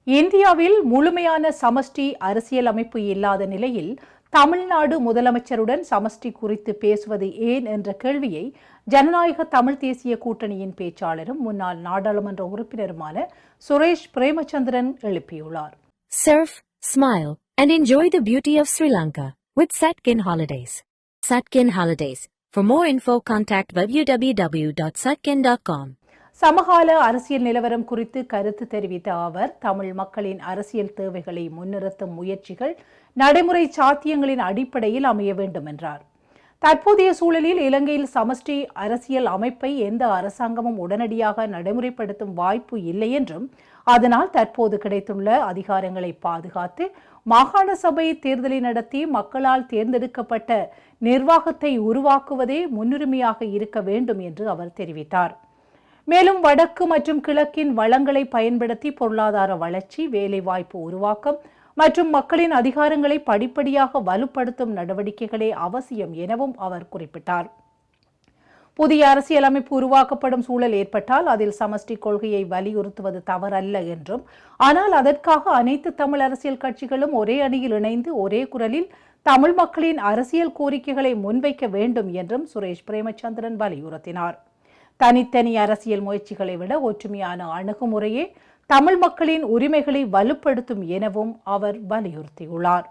இந்தியாவில் முழுமையான சமஷ்டி அரசியல் அமைப்பு இல்லாத நிலையில் தமிழ்நாடு முதலமைச்சருடன் சமஷ்டி குறித்து பேசுவது ஏன் என்ற கேள்வியை ஜனநாயக தமிழ் தேசிய கூட்டணியின் பேச்சாளரும் முன்னாள் நாடாளுமன்ற உறுப்பினருமான சுரேஷ் பிரேமச்சந்திரன் எழுப்பியுள்ளார். Surf, smile and enjoy the beauty of Sri Lanka with Satkin Holidays. Satkin Holidays. For more info, contact www.satkin.com. சமகால அரசியல் நிலவரம் குறித்து கருத்து தெரிவித்த அவர், தமிழ் மக்களின் அரசியல் தேவைகளை முன்னிறுத்தும் முயற்சிகள் நடைமுறை சாத்தியங்களின் அடிப்படையில் அமைய வேண்டும் என்றார். தற்போதைய சூழலில் இலங்கையில் சமஷ்டி அரசியல் அமைப்பை எந்த அரசாங்கமும் உடனடியாக நடைமுறைப்படுத்தும் வாய்ப்பு இல்லை என்றும், அதனால் தற்போது கிடைத்துள்ள அதிகாரங்களை பாதுகாத்து மாகாண சபை தேர்தலை நடத்தி மக்களால் தேர்ந்தெடுக்கப்பட்ட நிர்வாகத்தை உருவாக்குவதே முன்னுரிமையாக இருக்க வேண்டும் என்று அவர் தெரிவித்தார். மேலும் வடக்கு மற்றும் கிழக்கின் வளங்களை பயன்படுத்தி பொருளாதார வளர்ச்சி, வேலைவாய்ப்பு உருவாக்கம் மற்றும் மக்களின் அதிகாரங்களை படிப்படியாக வலுப்படுத்தும் நடவடிக்கைகளே அவசியம் எனவும் அவர் குறிப்பிட்டார். புதிய அரசியலமைப்பு உருவாக்கப்படும் சூழல் ஏற்பட்டால் அதில் சமஷ்டி கொள்கையை வலியுறுத்துவது தவறல்ல என்றும், ஆனால் அதற்காக அனைத்து தமிழ் அரசியல் கட்சிகளும் ஒரே அணியில் இணைந்து ஒரே குரலில் தமிழ் மக்களின் அரசியல் கோரிக்கைகளை முன்வைக்க வேண்டும் என்றும் சுரேஷ் பிரேமச்சந்திரன் வலியுறுத்தினார். தனித்தனி அரசியல் முயற்சிகளை விட ஒற்றுமையான அணுகுமுறையே தமிழ் மக்களின் உரிமைகளை வலுப்படுத்தும் எனவும் அவர் வலியுறுத்தியுள்ளார்.